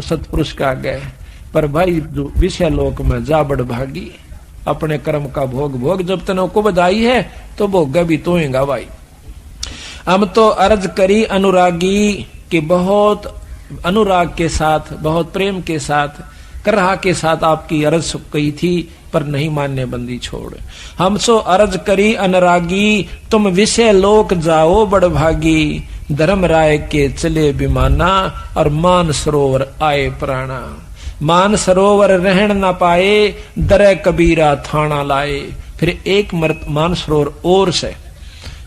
सतपुरुष का गए, पर भाई विषय लोक में जा बड़ भागी, अपने कर्म का भोग भोग, जब तने को बधाई है तो भोग भी तो होगा भाई। हम तो अर्ज करी अनुरागी कि बहुत अनुराग के साथ, बहुत प्रेम के साथ, करहा के साथ आपकी अर्ज कही थी, पर नहीं मानने बंदी छोड़। हम सो अर्ज करी अनुरागी, तुम विषय लोक जाओ बड़ भागी, धर्म राय के चले विमाना और मान सरोवर आए प्राणा। मान सरोवर रहन न पाए, दरे कबीरा थाना लाए। फिर एक मान सरोवर और से,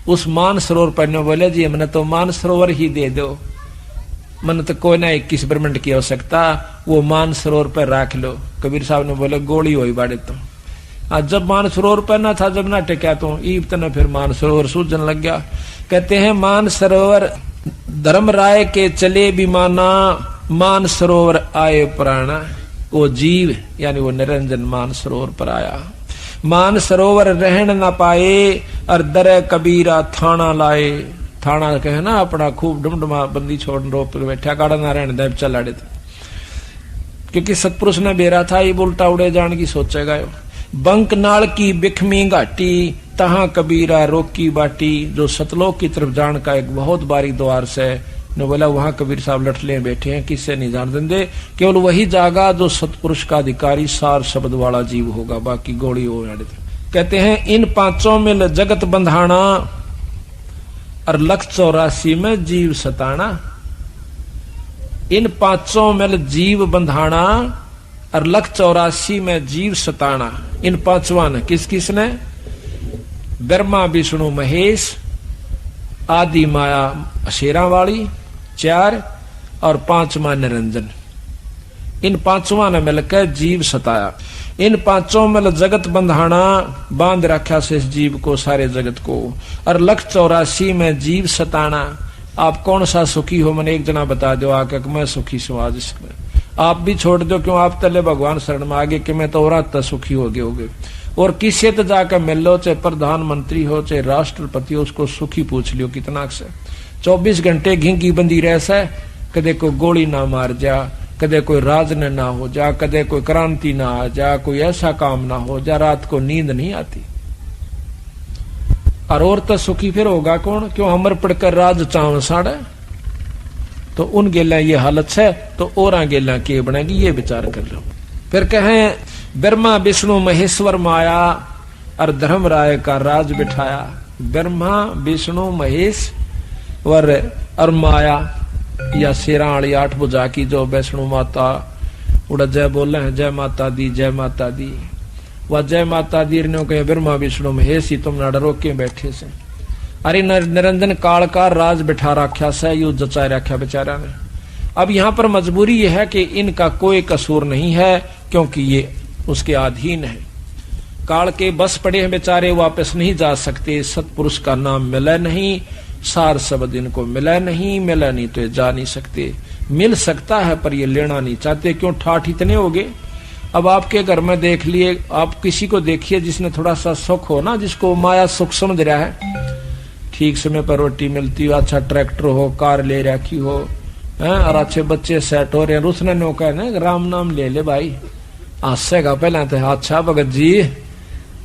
उस मान सरोवर पर ने बोले जी हमने तो मान सरोवर ही दे दो, मन तो कोई ना 21 ब्रह्मंड की आवश्यकता, वो मान सरोवर पर रख लो। कबीर साहब ने बोले गोली हो बाड़े तो आज जब मान सरोवर पर ना था, जब ना टेक्या तो ईब तना फिर मान सरोवर सूझन लग गया। कहते हैं मान सरोवर धर्म राय के चले विमाना, मान सरोवर आए प्राणा। वो जीव यानी वो निरंजन मान सरोवर पर आया। मान सरोवर रहन न पाए और दरे कबीरा थाना लाए। थाना कहे ना अपना खूब डुमडुमा बंदी छोड़ रोप बैठा, गाड़ा ना रहने दे चल आड़े थे, क्योंकि सतपुरुष ने बेरा था ये उल्टा उड़े जान की सोचेगा। बंक नाल की बिखमी घाटी, तहां कबीरा रोकी बाटी। जो सतलोक की तरफ जान का एक बहुत बारी द्वार से ने बोला, वहां कबीर साहब लठले बैठे हैं, किससे नहीं जान देंगे, केवल वही जागा जो सतपुरुष का अधिकारी सार शब्द वाला जीव होगा, बाकी गोली हो। कहते हैं इन पांचों में जगत बंधाना और लख 84 में जीव सताना। इन पांचों में जीव बंधाना और लख 84 में जीव सताना। इन पांचवा ने किस किस ने? ब्रह्मा विष्णु महेश, आदि माया शेरा वाली 4 और 5वां निरंजन। इन पांचवा ने मिलकर जीव सताया। इन पांचों में जगत बंधाना, बांध रखा से इस जीव को, सारे जगत को। और लख 84 में जीव सताना। आप कौन सा सुखी हो, मैंने एक जना बता दो आके मैं सुखी हूं आज इसमें। आप भी छोड़ दो, क्यों आप तले भगवान शरण में आगे कि मैं तो और सुखी हो गए। और किसी तो जाकर मिल लो, चाहे प्रधानमंत्री हो चाहे राष्ट्रपति हो, उसको सुखी पूछ लियो कितना से। 24 घंटे घिंगी बंदी रह से, कदे कोई गोली ना मार जा, कदे कोई राज न ना हो जा, कदे कोई क्रांति ना आ जा, कोई ऐसा काम ना हो जा, रात को नींद नहीं आती। और तो सुखी फिर होगा कौन? क्यों हमर पड़कर राज चाव साड़े, तो उन गेला ये हालत है तो और गेला के बनेगी, ये विचार कर लो। फिर कहें ब्रह्मा विष्णु महेश्वर माया और धर्म राय का राज बिठाया। ब्रह्मा विष्णु महेश और माया या शेराणी 8 भुजा की जो वैष्णु माता उड़ा जय बोले हैं, जय माता दी जय माता दी। वह जय माता दी ने कहे ब्रह्मा विष्णु महेश ही तुम ना डरो के बैठे से। अरे निरंजन काल का राज बिठा रखा से, यू जचा रखा बेचारा ने। अब यहाँ पर मजबूरी यह है कि इनका कोई कसूर नहीं है, क्योंकि ये उसके अधीन है। काल के बस पड़े हैं बेचारे, वापस नहीं जा सकते। सतपुरुष का नाम मिला नहीं, सार शब्द इनको मिला नहीं, मिला नहीं तो ये जा नहीं सकते। मिल सकता है पर ये लेना नहीं चाहते, क्यों? ठाठ इतने हो गए। अब आपके घर में देख लिए, आप किसी को देखिए जिसने थोड़ा सा सुख हो ना, जिसको माया सुख समझ रहा है, ठीक समय पर रोटी मिलती हो, अच्छा ट्रैक्टर हो, कार ले रखी हो, और अच्छे बच्चे सेट हो रहे हैं, उसने नो कहना राम नाम ले ले भाई, आसेगा पहले तो अच्छा भगत जी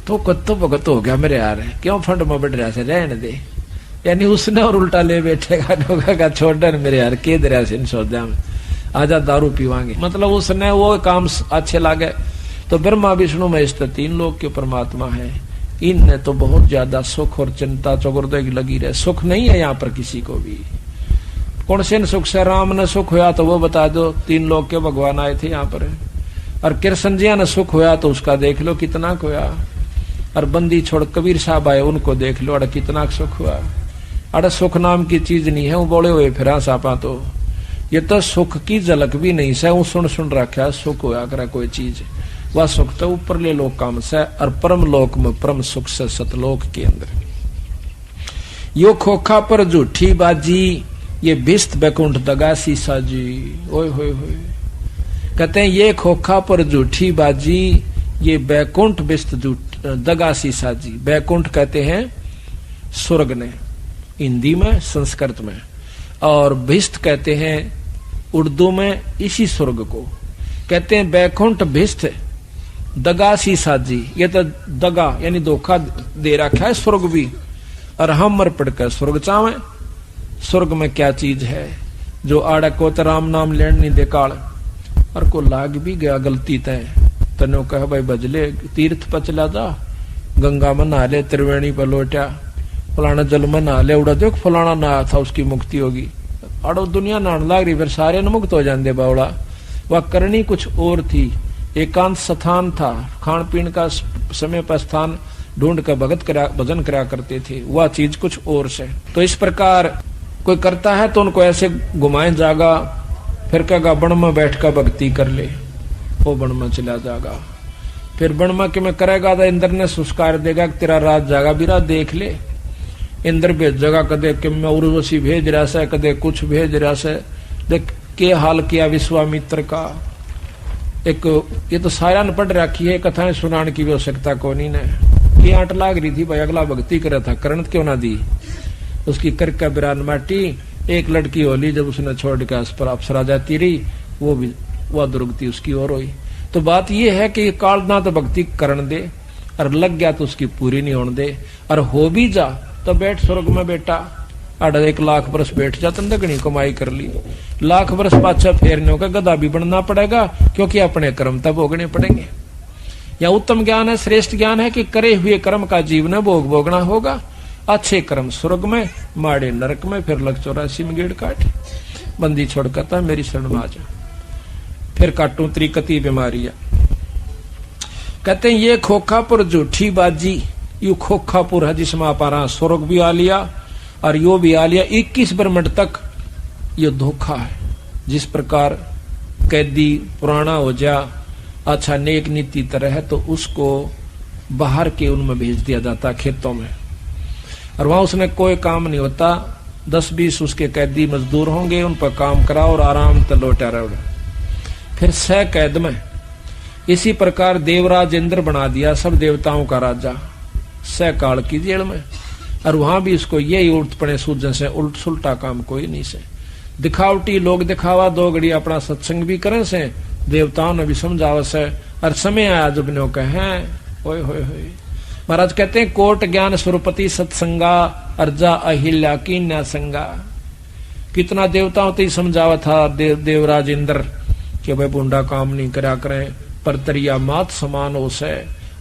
तो कत्तो भगत हो गया मेरे यार, क्यों फंड में बैठ रहा से, रहने दे। यानी उसने और उल्टा ले बैठेगा, छोड़ मेरे यार के दरिया से सोचा में आजा दारू पीवांगे, मतलब उसने वो काम अच्छे लागे। तो ब्रह्मा विष्णु महेश 3 लोग के परमात्मा है। इनने तो बहुत ज्यादा सुख और चिंता चौगुर्दे की लगी रहे। सुख नहीं है यहाँ पर किसी को भी। कौन से सुख से? राम ने सुख होया तो वो बता दो, 3 लोग के भगवान आए थे यहाँ पर। और कृष्ण जी ने सुख होया तो उसका देख लो कितना होया। और बंदी छोड़ कबीर साहब आए, उनको देख लो, अरे कितना सुख हुआ। अरे सुख नाम की चीज नहीं है, वो बोले हुए फिर सापा तो ये तो सुख की झलक भी नहीं से, वो सुन रखा सुख होया करे कोई चीज। वह सुख तो ऊपर ले लोक काम से, और परम लोक में परम सुख से सतलोक के अंदर। यो खोखा पर झूठी बाजी, ये भिस्त बैकुंठ दगा सीसा जी। ओए होए होए, कहते हैं ये खोखा पर झूठी बाजी, ये बैकुंठ भिस्त दगा सीसा जी। बैकुंठ कहते हैं स्वर्ग ने हिंदी में, संस्कृत में, और भिस्त कहते हैं उर्दू में इसी स्वर्ग को कहते हैं बैकुंठ भिष्ट दगा सी साजी। ये तो दगा यानी धोखा दे रखा है स्वर्ग भी, और हम मर पड़कर स्वर्ग चावे। स्वर्ग में क्या चीज है जो आड़ा को तो राम नाम लेन नहीं दे काल, और को लाग भी गया गलती तय तनो कह भाई बजले तीर्थ पर चला जा, गंगा में नहा ले, त्रिवेणी पर लौटा, फलाना जल में नहा ले, उड़ा देख फलाना नहा था उसकी मुक्ति होगी। अड़ो दुनिया नहाने लाग रही, फिर सारे न मुक्त हो जाते बावड़ा। वह करनी कुछ और थी, एकांत स्थान था, खान पीन का समय पर स्थान ढूंढ कर भजन करा करते थे, वह चीज कुछ और से। तो इस प्रकार कोई करता है तो उनको ऐसे घुमाए जागा, फिर कहेगा बन में बैठ कर भक्ति कर ले, वो बन में चला जागा। फिर बन में कि मैं करेगा तो इंद्र ने सुस्कार देगा कि तेरा राज जागा बिरा देख ले। इंद्र भेजेगा, कदे कि मैं उर्वशी भेज रहा से, कदे कुछ भेज रहा से। देख के हाल किया विश्वामित्र का। एक ये तो सारा ने पढ़ रखी है, कथाएं सुनाने की भी आवश्यकता कोनी ने। की आंट लाग रही थी भाई, अगला भक्ति कर रहा था, करण क्यों ना दी। उसकी करका बिरान माटी, एक लड़की होली जब उसने छोड़ के उस पर अप्सरा जाती रही, वो भी वह दुर्गति उसकी ओर हुई। तो बात यह है कि काल ना तो भक्ति करण दे, और लग गया तो उसकी पूरी नहीं होने दे, और हो भी जा तो बैठ स्वर्ग में बेटा, 1 लाख वर्ष बैठ जा, तंदे घनी कमाई कर ली। लाख वर्ष पाछा फेरने होगा, गधा भी बनना पड़ेगा, क्योंकि अपने कर्म तब भोगने पड़ेंगे। या उत्तम ज्ञान है, श्रेष्ठ ज्ञान है कि करे हुए कर्म का जीवन भोग भोगना होगा। अच्छे कर्म स्वर्ग में, माड़े नरक में, फिर लग 84 में गेड़ काट, बंदी छोड़ करता मेरी शरण में आ जा, फिर काटू त्रिकति बीमारियां। कहते हैं ये खोखापुर झूठी बाजी, यू खोखापुर है जिसमें अपारा स्वर्ग भी आ लिया और यो भी आ लिया। 21 ब्रह्मंड तक ये धोखा है। जिस प्रकार कैदी पुराना हो जा, अच्छा नेक नीति तरह है, तो उसको बाहर के उनमें भेज दिया जाता खेतों में, और वहां उसने कोई काम नहीं होता। 10-20 उसके कैदी मजदूर होंगे, उन पर काम कराओ और आराम से लौटा रहो। फिर 6 कैद में इसी प्रकार देवराज इंद्र बना दिया, सब देवताओं का राजा, 6 काल की जेल में। और वहां भी इसको यही उल्ट पड़े सूजन से उल्ट सुलटा काम कोई नहीं से। दिखावटी लोग दिखावा, 2 घड़ी अपना सत्संग भी करें से, देवताओं ने भी समझावा से, और समय आया जब ने कहे होय होय होय। महाराज कहते हैं कोट ज्ञान सुरपति सत्संगा, अर्जा अहिल्या की न्यासंगा। कितना देवताओं तो समझावा था देवराज इंद्र कि भाई बुंडा काम नहीं करा करें, पर तरिया मात समान हो से।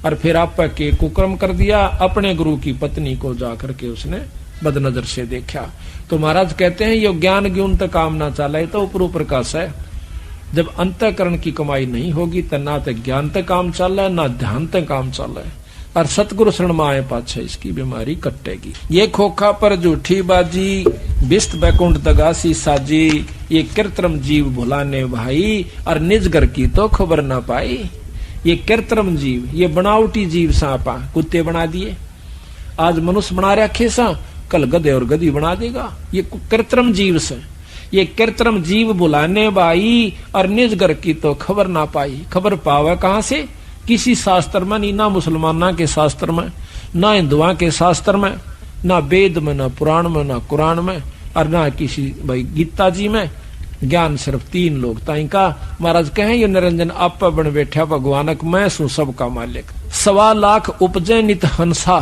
और फिर आप के कुकर्म कर दिया, अपने गुरु की पत्नी को जाकर के उसने बदनजर से देखा। तो महाराज कहते हैं ये ज्ञान गुण तक काम ना चले तो ऊपर ऊपर का है। जब अंतःकरण की कमाई नहीं होगी तो ना तो ज्ञान तक काम चल रहा है, ना ध्यान तक काम चल रहा है। और सतगुरु शरण में आए पाछे इसकी बीमारी कटेगी। ये खोखा पर झूठी बाजी, बिस्त बैकुंठ दगासी साजी, ये कृत्रिम जीव भुलाने भाई, और निज घर की तो खबर ना पाई। ये कृत्रिम जीव, ये बनावटी जीव सांपा, कुत्ते बना दिए, आज मनुष्य बना रखे सा, कल गधे और गधी बना देगा। ये कृत्रिम जीव से, ये कृत्रिम जीव बुलाने भाई, और निज घर की तो खबर ना पाई। खबर पावे कहां से? किसी शास्त्र में नहीं, ना मुसलमाना के शास्त्र में, ना हिंदुआ के शास्त्र में, ना वेद में, ना पुराण में, ना कुरान में, और ना किसी भाई गीता जी में। ज्ञान सिर्फ 3 लोग ताई का। महाराज कहे ये निरंजन आप बन बैठा भगवानक, मैं सू सबका मालिक। 1.25 लाख उपजे नित हंसा,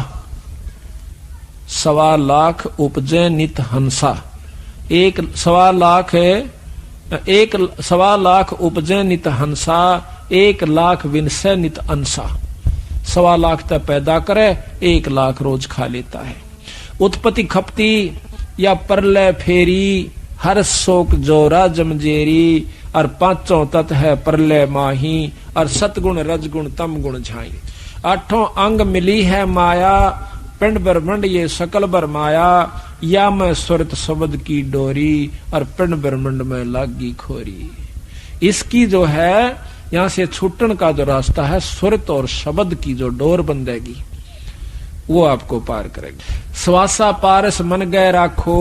1.25 लाख उपजे नित हंसा, 1.25 लाख है, 1.25 लाख उपजे नित हंसा, 1 लाख विनसे नित अंसा। 1.25 लाख तक पैदा करे, 1 लाख रोज खा लेता है। उत्पत्ति खपती या परलय फेरी, हर शोक जोरा जमजेरी, और 5 तत्व है परलय माही, और सतगुण रजगुण तम गुण झाई। 8 अंग मिली है माया, पिंड ब्रह्मंड ये सकल बर माया, या मैं सुरत शब्द की डोरी, और पिंड ब्रह्मंड में लागी खोरी। इसकी जो है यहां से छूटन का जो रास्ता है, सुरत और शब्द की जो डोर बंधेगी वो आपको पार करेगी। स्वासा पारस मन गए राखो,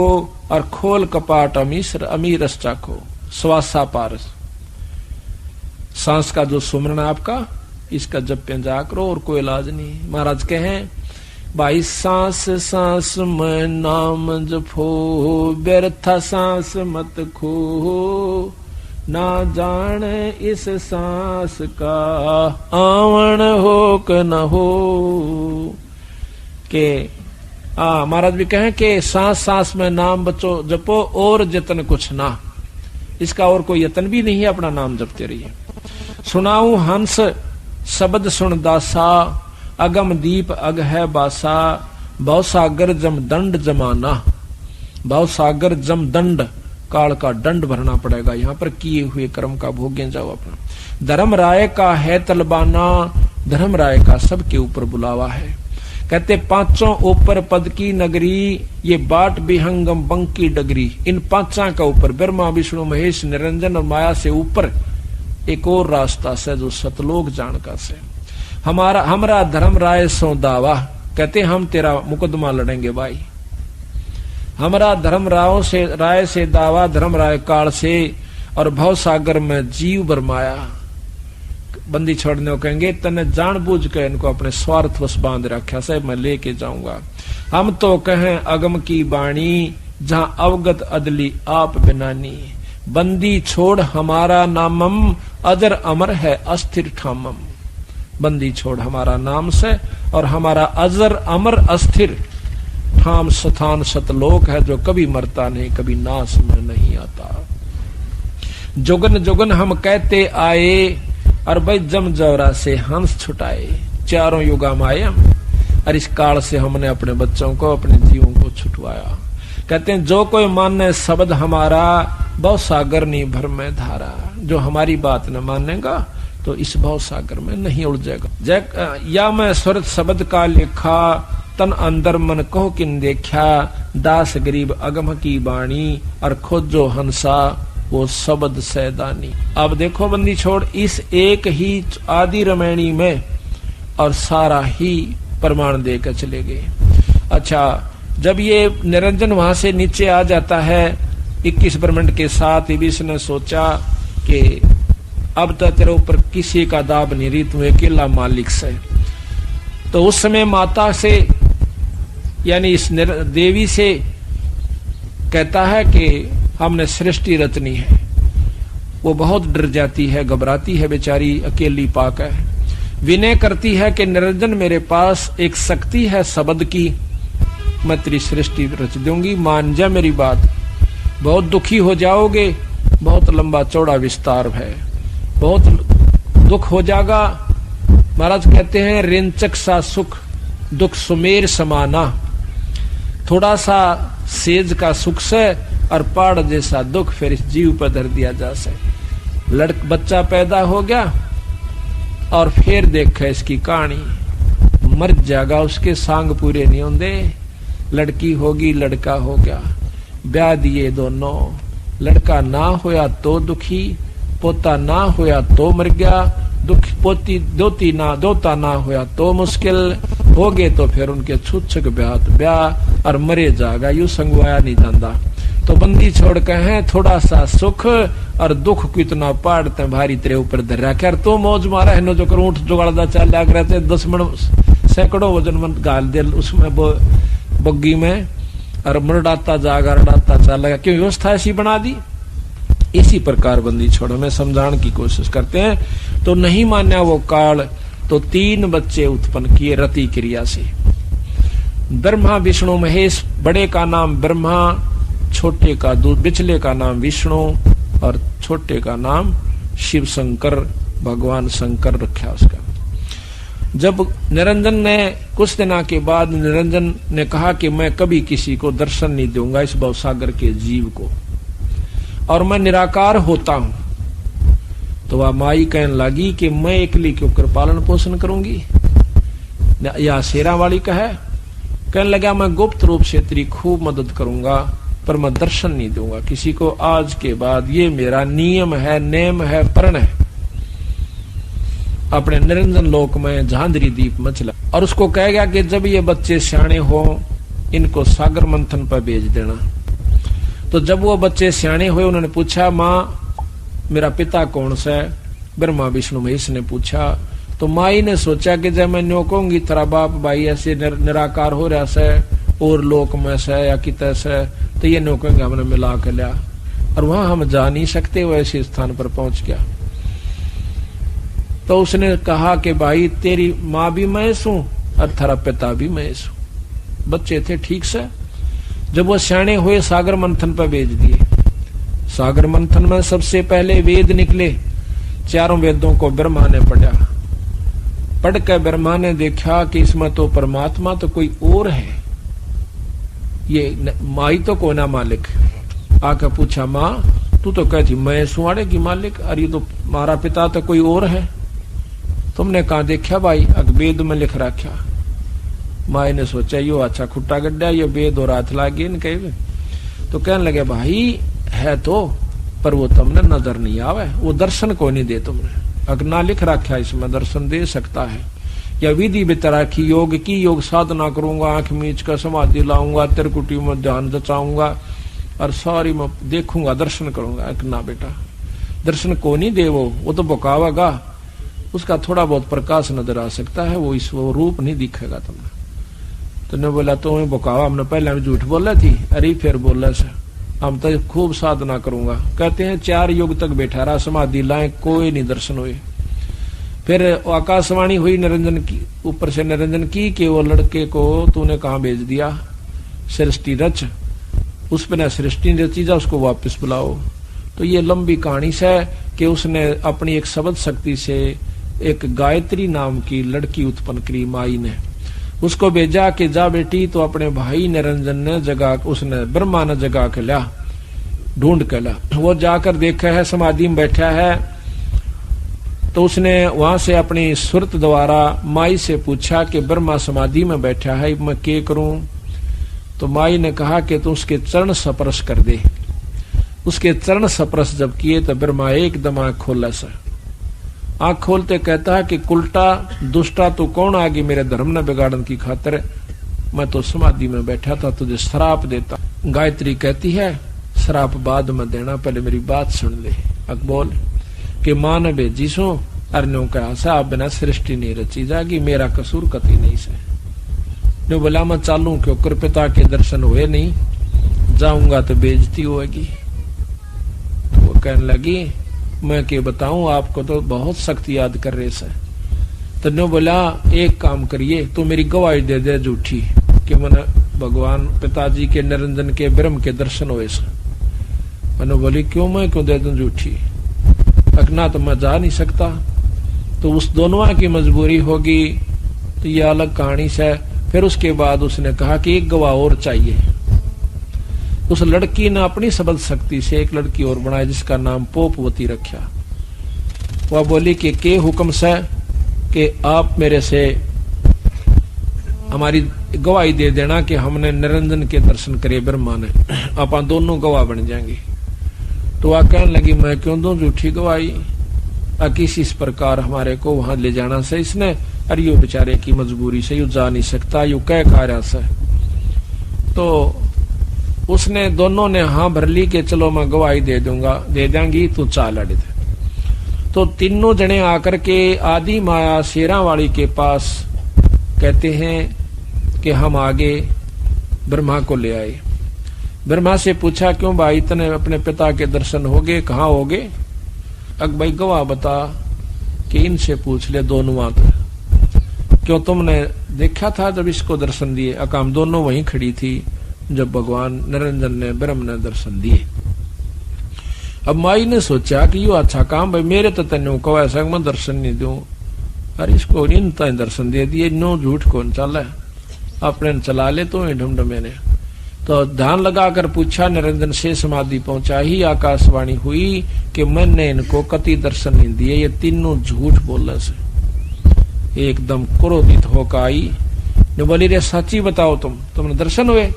और खोल कपाट अमीरस चाखो। स्वासा पारस, सांस का जो सुमरण आपका, इसका जप जा करो और कोई इलाज नहीं। महाराज कहें भाई सांस सांस में नाम जपो, व्यर्था सांस मत खो। ना जाने इस सांस का आवण हो क न हो। के महाराज भी कहें कि सांस सांस में नाम बचो जपो और जतन कुछ ना, इसका और कोई यतन भी नहीं है, अपना नाम जपते रहिए। सुनाऊं हंस शब्द सुन दासा, अगम दीप अग है बासा, भव सागर जम दंड जमाना। भव सागर जम दंड, काल का दंड भरना पड़ेगा, यहाँ पर किए हुए कर्म का भोगे जाओ अपना। धर्म राय का है तलबाना, धर्म राय का सबके ऊपर बुलावा है। कहते पांचों ऊपर पद की नगरी, ये बाट विहंगम बंकी डगरी। इन पांचा का ऊपर ब्रह्मा विष्णु महेश निरंजन और माया से ऊपर एक और रास्ता से जो सतलोक जानका से। हमारा धर्म राय सो दावा, कहते हम तेरा मुकदमा लड़ेंगे भाई। हमारा धर्म राय से दावा, धर्म राय काल से, और भव सागर में जीव बरमाया। बंदी छोड़ने को कहेंगे तने जानबूझ के इनको अपने स्वार्थवश बांध रखा से मैं लेके जाऊंगा। हम तो कहें अगम की बाणी, जहां अवगत अदली आप बिनानी। बंदी छोड़ हमारा नामम, अजर अमर है अस्थिर ठामम। बंदी छोड़ हमारा नाम से, और हमारा अजर अमर अस्थिर ठाम स्थान सतलोक है, जो कभी मरता नहीं, कभी नाश में नहीं आता। जुगन जुगन हम कहते आए, और भाई जम जौरा से हंस छुटाए। चारों युगा में आए हम, और इस काल से हमने अपने बच्चों को, अपने जीवों को छुटवाया। कहते हैं जो कोई माने शब्द हमारा, भव सागर नहीं भर में धारा। जो हमारी बात न मानेगा तो इस भव सागर में नहीं उलझेगा। या मैं सुरत शब्द का लेखा, तन अंदर मन कहो किन देखा। दास गरीब अगम की बाणी, और खोजो हंसा वो शब्द सैदानी। अब देखो बंदी छोड़, इस एक ही आदि रमैणी में और सारा ही प्रमाण देकर चले गए। अच्छा, जब ये निरंजन वहां से नीचे आ जाता है 21 ब्रह्मंड के साथ, इबिस ने सोचा कि अब तक तेरे ऊपर किसी का दाब नहीं रही, तू अकेला मालिक से। तो उस समय माता से यानी इस देवी से कहता है कि हमने सृष्टि रचनी है। वो बहुत डर जाती है, घबराती है बेचारी, अकेली पाकर विनय करती है कि निरंजन मेरे पास एक शक्ति है शब्द की, मैं तेरी सृष्टि रच दूंगी, मान जा मेरी बात। बहुत दुखी हो जाओगे, बहुत लंबा चौड़ा विस्तार है, बहुत दुख हो जाएगा। महाराज कहते हैं रेंचक सा सुख दुख सुमेर समाना। थोड़ा सा सेज का सुख से और पहाड़ जैसा दुख फिर इस जीव पर धर दिया जा सके। बच्चा पैदा हो गया और फिर देखा इसकी कहानी, मर जाएगा, उसके सांग पूरे नहीं होंगे। लड़की होगी, लड़का हो गया, ब्याह दिए दोनों। लड़का ना होया तो दुखी, पोता ना होया तो मर गया, दुख पोती दोता ना होया तो मुश्किल हो गए। तो फिर उनके छुच्छक ब्याह और मरे जाएगा, यू संगवाया नहीं जाता। तो बंदी छोड़ के हैं थोड़ा सा सुख और दुख को इतना पाड़ते भारी तेरे ऊपर धर रखा। तो मौज मारा है जो करूं, उठ जुगाड़दा चल रहते 10 मिनट सैकड़ों वजन मन गाल दे उसमें बग्गी में, और मरडाता जागा रडाता चल, क्यों व्यवस्था ऐसी बना दी। इसी प्रकार बंदी छोड़ो में समझाने की कोशिश करते हैं। तो नहीं मान्या वो काल, तो 3 बच्चे उत्पन्न किए रति क्रिया से। ब्रह्मा विष्णु महेश, बड़े का नाम ब्रह्मा, छोटे का बिचले का नाम विष्णु और छोटे का नाम शिव शंकर, भगवान शंकर रखा उसका। जब निरंजन ने कुछ दिनों के बाद निरंजन ने कहा कि मैं कभी किसी को दर्शन नहीं दूंगा इस भवसागर के जीव को, और मैं निराकार होता हूं, तो वह माई कहने लगी कि मैं एकली क्यों कर पालन पोषण करूंगी। या शेरा वाली कहने लगा मैं गुप्त रूप से तेरी खूब मदद करूंगा, पर मैं दर्शन नहीं दूंगा किसी को आज के बाद। ये मेरा नियम है, नेम है, प्रण है। अपने निरंजन लोक में झांझरी दीप मचला और उसको कह गया कि जब ये बच्चे सियाणे हो इनको सागर मंथन पर भेज देना। तो जब वो बच्चे सियाणे हुए उन्होंने पूछा माँ मेरा पिता कौन सा है। ब्रह्मा विष्णु महेश ने पूछा। तो माई ने सोचा कि जब मैं न्यो कहूंगी तेरा बाप भाई ऐसे निराकार हो रहा से और लोक में से या कित से, तो ये न्यो कहेंगे हमने मिला के लिया। और वहां हम जा नहीं सकते, वो ऐसे स्थान पर पहुंच गया। तो उसने कहा कि भाई तेरी माँ भी महेश हूं और थारा पिता भी महेश हूं। बच्चे थे ठीक से। जब वो सियाणे हुए सागर मंथन पर भेज दिए। सागर मंथन में सबसे पहले वेद निकले, चारों वेदों को ब्रह्मा ने पढ़ा। पढ़ कर ब्रह्मा ने देखा कि इसमें तो परमात्मा तो कोई और है, ये माई तो कोई ना मालिक। आकर पूछा माँ तू तो कहती मैं सुहाड़े की मालिक, अरे तो मारा पिता तो कोई और है। तुमने कहा देखा भाई, वेद में लिख रखा। माई ने सोचा यो अच्छा खुट्टा गड्ढा, ये वेद और हाथ लागे इन कहे। तो कहने लगे भाई है तो, पर वो तुमने नजर नहीं आवे, वो दर्शन को नहीं दे तुमने। अगर ना लिख रखा इसमें दर्शन दे सकता है, या विधि बितरा की योग की योग साधना करूंगा, आंख मीच कर समाधि लाऊंगा, त्रिकुटी में ध्यान जचाऊंगा और सारी में देखूंगा दर्शन करूंगा। एक ना बेटा दर्शन को नहीं दे, वो तो बकावेगा, उसका थोड़ा बहुत प्रकाश नजर आ सकता है, वो इस वो रूप नहीं दिखेगा तुमने। तुमने बोला तो बकावा, हमने पहले भी झूठ बोला थी, अरे फिर बोला से हम तो खूब साधना करूंगा। कहते हैं 4 युग तक बैठा रहा, समाधि लाए, कोई नहीं दर्शन हुए। फिर आकाशवाणी हुई निरंजन की, ऊपर से निरंजन की कि वो लड़के को तूने कहाँ भेज दिया, सृष्टि रच, उस पर सृष्टि रची जा, उसको वापस बुलाओ। तो ये लंबी कहानी से कि उसने अपनी एक शब्द शक्ति से एक गायत्री नाम की लड़की उत्पन्न करी माई ने, उसको भेजा कि जा बेटी। तो अपने भाई निरंजन ने जगा, उसने ब्रह्मा ने जगा के ला, ढूंढ के ला। वो जाकर देखा है समाधि में बैठा है। तो उसने वहां से अपनी सुरत द्वारा माई से पूछा कि ब्रह्मा समाधि में बैठा है, मैं क्या करूं। तो माई ने कहा कि तू उसके चरण स्पर्श कर दे। उसके चरण स्पर्श जब किए तो ब्रह्मा एकदम आंख खोला सा, आंख खोलते कहता है कि कुलटा दुष्टा तू कौन आ गई मेरे धर्म न बिगाड़न की खातिर, मैं तो समाधि में बैठा था, तुझे श्राप देता। गायत्री कहती है श्राप बाद में देना, पहले मेरी बात सुन ले। अब बोल कि मां ने भेजी सो अरण्यों का आशा, आप बिना सृष्टि नहीं रची जागी, मेरा कसूर कति नहीं से। जो बोला मैं चालू क्यों कर, पिता के दर्शन हुए नहीं, जाऊंगा तो बेइज्जती होगी। तो वो कहने लगी मैं क्या बताऊं आपको, तो बहुत सख्त याद कर रहे से। तो ने बोला एक काम करिए, तो मेरी गवाही दे दे झूठी कि मैंने भगवान पिताजी के निरंजन के ब्रह्म के दर्शन हुए से। मैंने बोली क्यों, मैं क्यों दे दूं झूठी, अकना तो मैं जा नहीं सकता। तो उस दोनों की मजबूरी होगी, तो ये अलग कहानी से। फिर उसके बाद उसने कहा कि एक गवाह और चाहिए। उस लड़की ने अपनी शब्द शक्ति से एक लड़की और बनाई जिसका नाम पोपवती रखा। वह बोली कि के हुक्म से कि आप मेरे से हमारी गवाही दे देना कि हमने निरंजन के दर्शन करे ब्रह्मा ने, आप दोनों गवाह बन जाएंगे। तो वह कहने लगी मैं क्यों दूं झूठी गवाही, किसी इस प्रकार हमारे को वहां ले जाना से इसने, अरे यो बेचारे की मजबूरी से यू जा नहीं सकता, यू कह रहा से। तो उसने दोनों ने हाँ भर ली कि चलो मैं गवाही दे दूंगा, दे देंगी, तू चाल अड़े। तो तीनों जने आकर के आदि माया शेरा वाली के पास कहते हैं कि हम आगे ब्रह्मा को ले आए। ब्रह्मा से पूछा क्यों भाई तने अपने पिता के दर्शन हो गए, कहाँ हो गए। अग भाई गवाह बता कि इनसे पूछ ले दोनों आते, क्यों तुमने देखा था जब इसको दर्शन दिए। अकाम दोनों वहीं खड़ी थी जब भगवान निरंजन ने ब्रह्म ने दर्शन दिए। अब माई ने सोचा कि यो अच्छा काम भाई, मेरे तो तन्यू को ऐसा मैं दर्शन नहीं दूं, अरे इसको इन तय दर्शन दे दिए, नो झूठ कौन चला, अपने चला ले तो ढमढमे ने। तो ध्यान लगाकर पूछा निरंजन से, समाधि पहुंचा ही आकाशवाणी हुई कि मैंने इनको कति दर्शन नहीं दिए, ये तीनों झूठ बोलने से। एकदम क्रोधित होकर आई ने बोली रे सच्ची बताओ तुमने दर्शन हुए।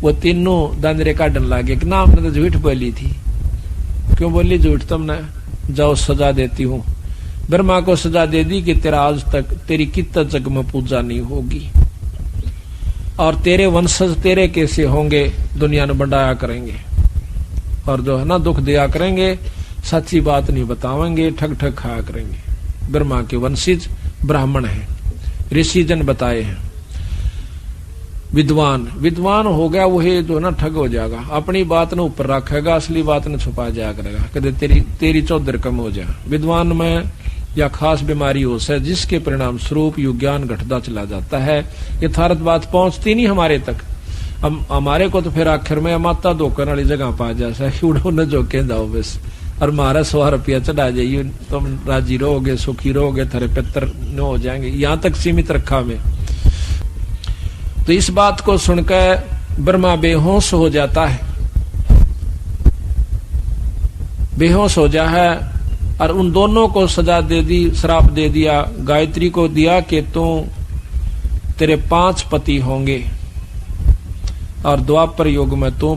वो तीनों दांदरे काटन लागे कि ना हमने तो झूठ बोली थी। क्यों बोली झूठ तुमने, जाओ सजा देती हूँ। ब्रह्मा को सजा दे दी कि तेरा आज तक तेरी कितना जग में पूजा नहीं होगी और तेरे वंशज तेरे कैसे होंगे, दुनिया में बढ़ाया करेंगे और जो है ना दुख दिया करेंगे, सच्ची बात नहीं बतावेंगे, ठग ठग खाया करेंगे। ब्रह्मा के वंशज ब्राह्मण हैं, ऋषि जन बताए हैं। विद्वान विद्वान हो गया वही जो ना ठग हो जाएगा, अपनी बात ने ऊपर रखेगा, असली बात ने छुपा जाया करेगा, कदे तेरी चौधर कम हो जाए। विद्वान में या खास बीमारी हो से जिसके परिणाम स्वरूप यु ज्ञान घटता चला जाता है, यथार्थ बात पहुंचती नहीं हमारे तक। हमारे को तो फिर आखिर में माता धोकर वाली जगह पा जाए न जो के जाओ बस, और मारा 100 रुपया चढ़ा जाइए, तुम राजी रहोगे, सुखी रहोगे, थारे पितर न हो जाएंगे, यहां तक सीमित रखा में। तो इस बात को सुनकर ब्रह्मा बेहोश हो जाता है, बेहोश हो जा है, और उन दोनों को सजा दे दी, श्राप दे दिया। गायत्री को दिया कि तू तेरे 5 पति होंगे और द्वापर युग में तू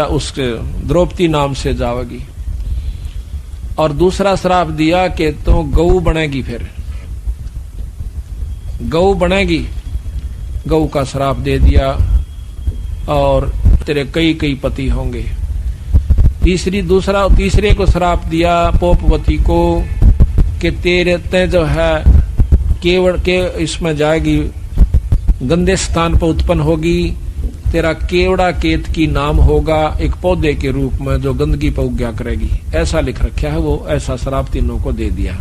उसके द्रौपदी नाम से जाओगी। और दूसरा श्राप दिया कि तू गऊ बनेगी, फिर गऊ बनेगी, गऊ का श्राप दे दिया, और तेरे कई पति होंगे। तीसरे को श्राप दिया पोपवती को कि तेरे ते जो है केवड़ के इसमें जाएगी, गंदे स्थान पर उत्पन्न होगी, तेरा केवड़ा केत की नाम होगा, एक पौधे के रूप में जो गंदगी पर उग्या करेगी, ऐसा लिख रखा है। वो ऐसा श्राप तीनों को दे दिया।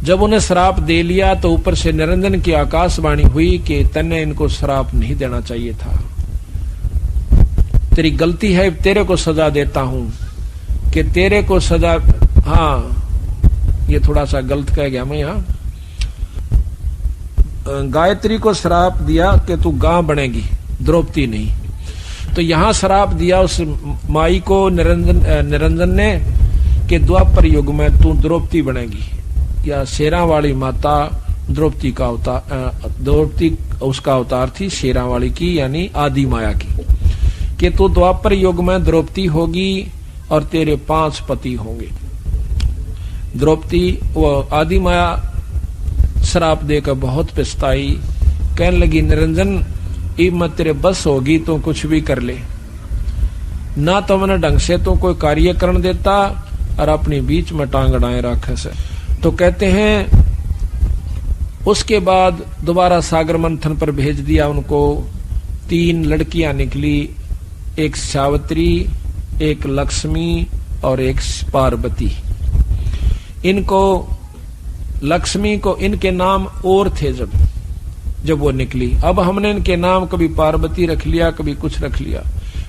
जब उन्हें श्राप दे लिया तो ऊपर से निरंजन की आकाशवाणी हुई कि तन्ने इनको श्राप नहीं देना चाहिए था, तेरी गलती है, तेरे को सजा देता हूं कि तेरे को सजा। हाँ, ये थोड़ा सा गलत कह गया मैं यहां। गायत्री को श्राप दिया कि तू गां बनेगी, द्रौपदी नहीं। तो यहां श्राप दिया उस माई को निरंजन ने कि द्वापर युग में तू द्रौपदी बनेगी, या शेरा वाली माता द्रौपदी का अवतार, द्रौपदी उसका अवतार थी शेरा वाली की, यानी आदि माया की, कि तू द्वापर युग में द्रौपदी होगी और तेरे 5 पति होंगे। द्रौपदी वो आदि माया श्राप देकर बहुत पछताई, कहने लगी निरंजन इब मत तेरे बस होगी तो कुछ भी कर ले, ना तो मैंने ढंग से तो कोई कार्य करने देता और अपनी बीच में टांग अड़ाए रखे से। तो कहते हैं उसके बाद दोबारा सागर मंथन पर भेज दिया उनको। 3 लड़कियां निकली, एक सावित्री, एक लक्ष्मी और एक पार्वती। इनको लक्ष्मी को इनके नाम और थे जब वो निकली। अब हमने इनके नाम कभी पार्वती रख लिया, कभी कुछ रख लिया,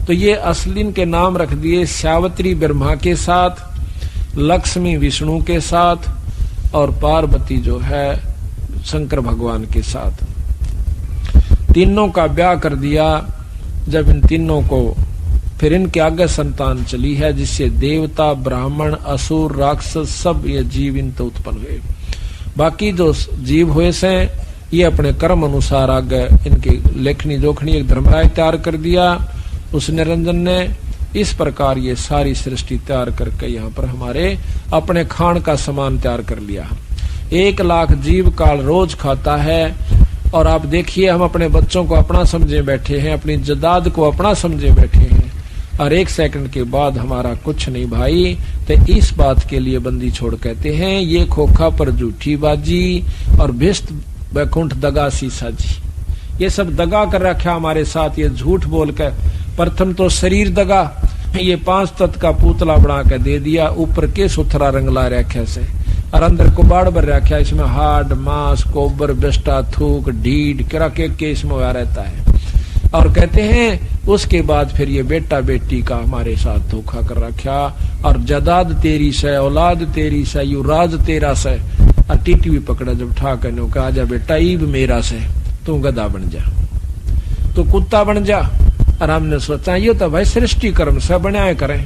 तो ये असली इनके नाम रख दिए सावित्री ब्रह्मा के साथ, लक्ष्मी विष्णु के साथ और पार्वती जो है शंकर भगवान के साथ। तीनों का ब्याह कर दिया। जब इन तीनों को फिर इनके आगे संतान चली है, जिससे देवता, ब्राह्मण, असुर, राक्षस सब ये जीव इन तो उत्पन्न हुए। बाकी जो जीव हुए से ये अपने कर्म अनुसार आगे इनके लेखनी जोखनी एक धर्मराय तैयार कर दिया उस निरंजन ने। इस प्रकार ये सारी सृष्टि तैयार करके यहाँ पर हमारे अपने खान का सामान तैयार कर लिया। 1 लाख जीव काल रोज खाता है। और आप देखिए हम अपने बच्चों को अपना समझे बैठे हैं, अपनी जदाद को अपना समझे बैठे हैं, और 1 सेकंड के बाद हमारा कुछ नहीं भाई। तो इस बात के लिए बंदी छोड़ कहते हैं ये खोखा पर झूठी बाजी और भिष्ट बैकुंठ दगा सीसा जी। ये सब दगा कर रखा हमारे साथ, ये झूठ बोल कर। प्रथम तो शरीर दगा, ये 5 तत्व का पुतला बना के दे दिया, ऊपर के सुथरा रंग ला रखा से, और अंदर कुबाड़ भर रखा, इसमें हाड, मांस, कोबर, बिस्टा, थूक, ढीड करा के इसमें हुआ रहता है। और कहते हैं उसके बाद फिर ये बेटा बेटी का हमारे साथ धोखा कर रखा, और जदाद तेरी से, औलाद तेरी से, युवराज तेरा से, और टीटी भी पकड़ा जब ठा करने कहा जा बेटा ईब मेरा से, तू गधा बन जा, तू कुत्ता बन जा। और हमने सोचा ये तो भाई सृष्टि कर्म से बनाए करें,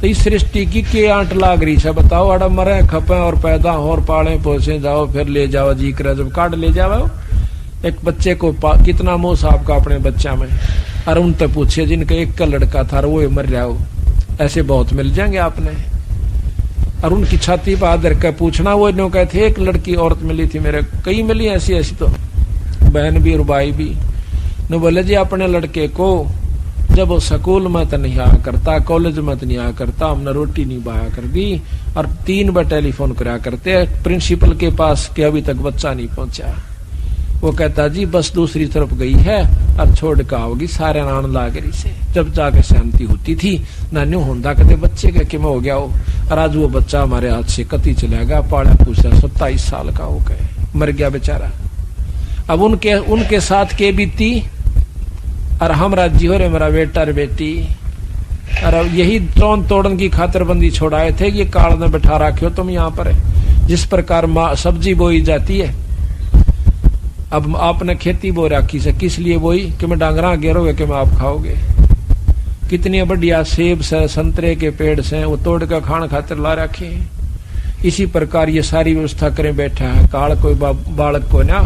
तो इस सृष्टि की के आंट लाग रही है बताओ। अड़ा मरे खपे और पैदा हो और पाले पोसे जाओ, फिर ले जाओ जी करे जब काट ले जाओ। एक बच्चे को कितना मोह साहब का अपने बच्चा में, और उनसे पूछे जिनका 1 का लड़का था वो मर जाओ, ऐसे बहुत मिल जाएंगे आपने। और उनकी छाती पर आदर कर पूछना, वो इन्हों कहते 1 लड़की औरत मिली थी मेरे, कई मिली ऐसी ऐसी, तो बहन भी और भाई भी। न बोले जी अपने लड़के को जब वो स्कूल में तो नहीं आया करता, कॉलेज में तो नहीं आया करता, हमने रोटी नहीं बाया कर दी, और 3 बार टेलीफोन करा करते प्रिंसिपल के पास कि अभी तक बच्चा नहीं पहुंचा। वो कहता जी बस दूसरी तरफ गई है और छोड़ के आओगी सारे नान लागरी से। जब जाके शांति होती थी ना न्यू होंदा कदे बच्चे के किम हो गया हो। और आज वो बच्चा हमारे हाथ से कति चला गया, पाड़ा पूछा 27 साल का हो गए, मर गया बेचारा। अब उनके साथ के बीती और हम राज्य हो रहे मेरा बेटा और बेटी। और यही तोड़ तोड़न की खातरबंदी छोड़ाए थे कि काल ने बैठा रखियो तुम यहाँ पर। जिस प्रकार सब्जी बोई जाती है, अब आपने खेती बो रखी से किस लिए बोई कि मैं डांगरा गिरोगे कि मैं आप खाओगे। कितनी बढ़िया सेब से संतरे के पेड़ से वो तोड़ कर खान खातिर ला रखे हैं। इसी प्रकार ये सारी व्यवस्था करें बैठा है काल कोई बालक को ना,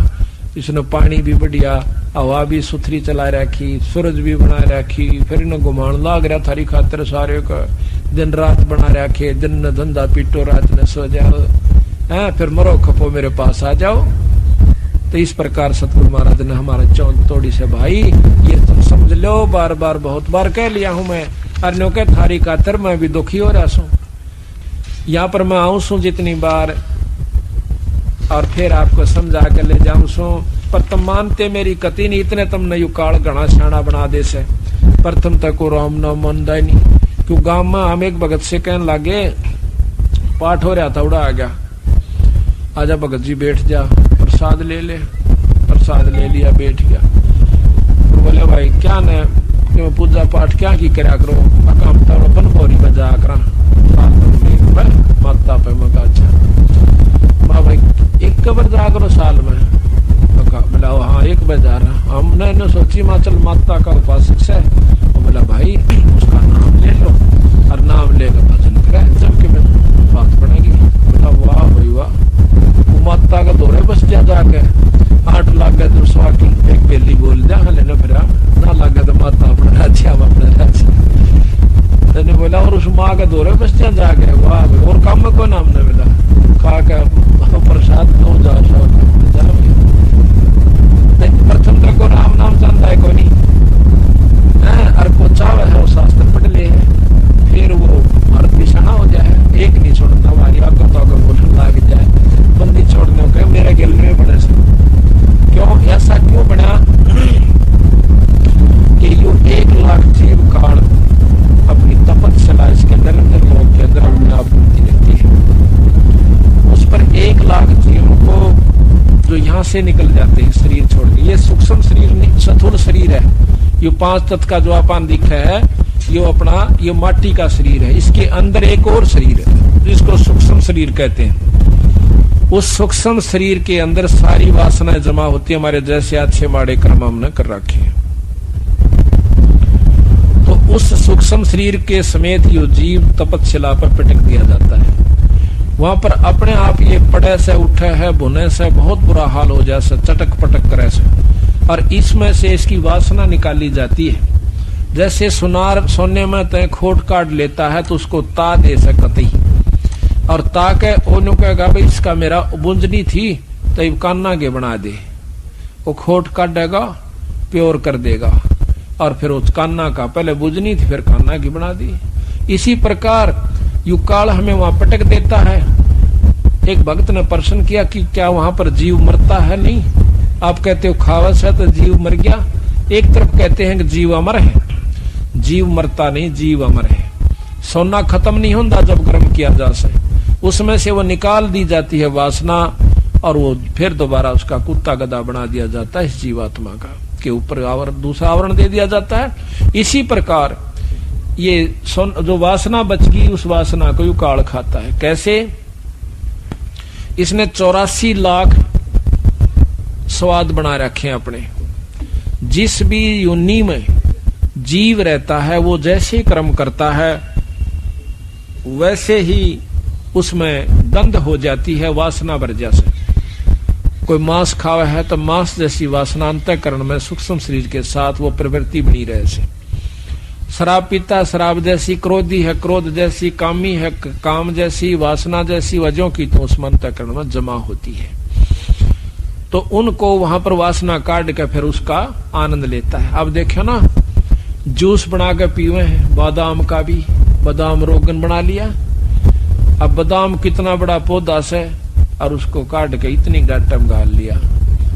इसने पानी भी बढ़िया, हवा भी सुथरी चला रखी, सूरज भी बना रखी, फिर इन्हें घुमान लाग रहा थारी खातिर सारे का, दिन रात बना रखे, दिन न धंधा पीटो रात न सो जाओ, फिर मरो खपो मेरे पास आ जाओ। तो इस प्रकार सतगुरु महाराज ने हमारा चौंक तोड़ी से भाई ये तुम समझ लो, बार बार बहुत बार कह लिया हूं मैं, अरे के थारी खातिर मैं भी दुखी हो रहा हूं। यहाँ पर मैं आऊं सू जितनी बार और फिर आपको समझा कर ले जाऊं सू, पर तुम मानते मेरी कति नहीं, इतने तुमने यू काल घना शाना बना दे से। प्रथम तक को राम नाम मानदा नहीं, क्यों गांव में हम एक भगत से कहने लगे, पाठ हो रहा था उड़ा आ गया, आजा भगत जी बैठ जा प्रसाद ले ले। प्रसाद ले लिया बैठ गया। बोले भाई क्या न क्यों पूजा पाठ क्या की करा करो, काम तो बनभोरी बजा करा माता पे मगा। अच्छा भाई एक कबर जा करो साल में, बोला हाँ एक बार जा रहा। हमने सोची माँ चल माता का उपासक है, बोला भाई उसका नाम ले लो और नाम लेकर भजन करे जबकि बात बनेगी। बोला वाह भाई वाह, माता का दौरे बस जा जाके 8 लाख गए तो सवा की एक बेली बोल जा लेना, फिर ना लग गया तो माता अपना राज्य हम अपना राज्य। मैंने बोला और उस माँ का दौरे बस जा जाके वाह भाई, और काम में कोई नाम नहीं मिला, खा के प्रसाद दो जा प्रथम तक को राम नाम जानता है कोई नहीं, और को चावे है वो शास्त्र पढ़ ले, फिर वो भारत बिछाना हो जाए, एक नहीं छोड़ता हमारी आगे तो आगे बोलने लग जाए, बंदी छोड़ने के मेरे गिल में बने से। क्यों ऐसा क्यों बना कि यो 1 लाख जीव काल अपनी तपस्या इसके निरंतर लोग के अंदर अपने आप होती रहती है। उस पर 1 लाख जीवों को जो यहाँ से निकल जाते हैं शरीर छोड़ के, ये सूक्ष्म शरीर नहीं स्थूल शरीर है। ये 5 तत्व का जो अपन दिखा है ये अपना ये माटी का शरीर है, इसके अंदर एक और शरीर है जिसको सूक्ष्म शरीर कहते हैं। उस सूक्ष्म शरीर के अंदर सारी वासनाएं जमा होती है, हमारे जैसे अच्छे माड़े कर्म हमने कर रखे हैं। तो उस सूक्ष्म शरीर के समेत यो जीव तपस्या पर पटक दिया जाता है। वहां पर अपने आप ये पड़े से उठे है, भुने से बहुत बुरा हाल हो जाए से, चटक पटक करे से, और इसमें से इसकी वासना निकाली जाती है। जैसे सुनार सोने में तय खोट काट लेता है तो उसको ता दे सकती, और ताके ओनू कहेगा भाई इसका मेरा बुंजनी थी तो कान्ना के बना दे, वो खोट काटेगा प्योर कर देगा, और फिर उस कान्ना का पहले बुंजनी थी फिर कान्ना की बना दी। इसी प्रकार यू काल हमें वहां पटक देता है। एक भक्त ने प्रश्न किया कि क्या वहां पर जीव मरता है? नहीं, आप कहते हो खावस है तो जीव मर गया। एक तरफ कहते हैं कि जीव अमर है, जीव मरता नहीं, जीव अमर है। सोना खत्म नहीं होता जब गर्म किया जा सके, उसमें से वो निकाल दी जाती है वासना, और वो फिर दोबारा उसका कुत्ता गधा बना दिया जाता है इस जीवात्मा का, के ऊपर दूसरा आवरण दे दिया जाता है। इसी प्रकार ये जो वासना बच गई उस वासना को यू काल खाता है। कैसे? इसने 84 लाख स्वाद बना रखे हैं अपने। जिस भी योनि में जीव रहता है वो जैसे कर्म करता है वैसे ही उसमें गंध हो जाती है वासना वर्जा से। कोई मांस खावा है तो मांस जैसी वासना अंतःकरण में सूक्ष्म शरीर के साथ वो प्रवृत्ति बनी रहे से। शराब पीता शराब जैसी, क्रोधी है क्रोध जैसी, कामी है काम जैसी, वासना जैसी वजहों की तो उसमें अंतःकरण में जमा होती है। तो उनको वहां पर वासना काट के फिर उसका आनंद लेता है। अब देखो ना, जूस बना के पीवे हैं बादाम का भी, बादाम रोगन बना लिया। अब बादाम कितना बड़ा पौधा से और उसको काट के इतनी गाटम गाल लिया,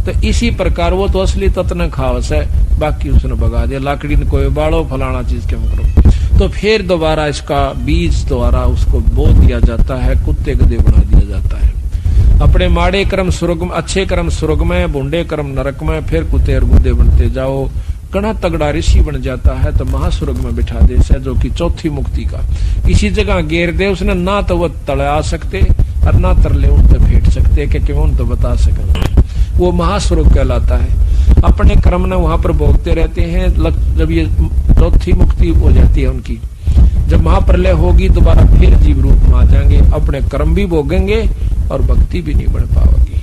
तो इसी प्रकार वो तो असली तत्न खावस है, बाकी उसने भगा दिया, लाकड़ी ने कोई बाड़ो फलाना चीज के करो। तो फिर दोबारा इसका बीज द्वारा उसको बो दिया जाता है, कुत्ते गधे बना दिया जाता है। अपने माड़े कर्म स्वर्ग में, अच्छे कर्म स्वर्ग में, बुंडे कर्म नरक में, फिर कुत्ते और गुदे बनते जाओ। घना तगड़ा ऋषि बन जाता है तो महास्वर्ग में बिठा दे से, जो कि चौथी मुक्ति का। इसी जगह घेर दे उसने, ना तो वो तले आ सकते और ना तरले उन तो भेट सकते, कि उन तो बता सके। वो महास्वर्ग कहलाता है। अपने कर्म ने वहां पर भोगते रहते हैं। जब ये चौथी मुक्ति हो जाती है उनकी, जब महाप्रलय होगी दोबारा फिर जीव रूप में आ जाएंगे, अपने कर्म भी भोगेंगे और भक्ति भी नहीं बढ़ पाओगी।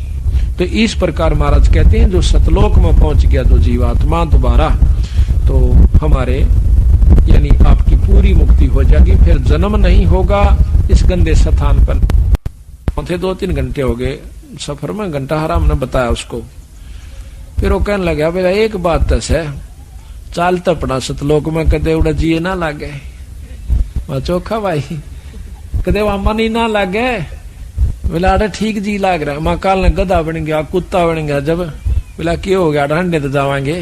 तो इस प्रकार महाराज कहते हैं जो सतलोक में पहुंच गया जो जीवात्मा दोबारा, तो हमारे यानी आपकी पूरी मुक्ति हो जाएगी, फिर जन्म नहीं होगा इस गंदे स्थान पर। 2-3 घंटे हो गए सफर में, घंटा हरा हमने बताया उसको। फिर वो कहने लगा बोला एक बात है, चाल तपड़ा सतलोक में कदे उड़ा जिए ना लागे। चोखा भाई कदे वहां मन ही ना लागे। बोला अरे ठीक जी लाग रहा है। मां काल ने गधा बन गया, कुत्ता बन गया। जब बोला क्यों हो गया, ठंडे तो जावांगे।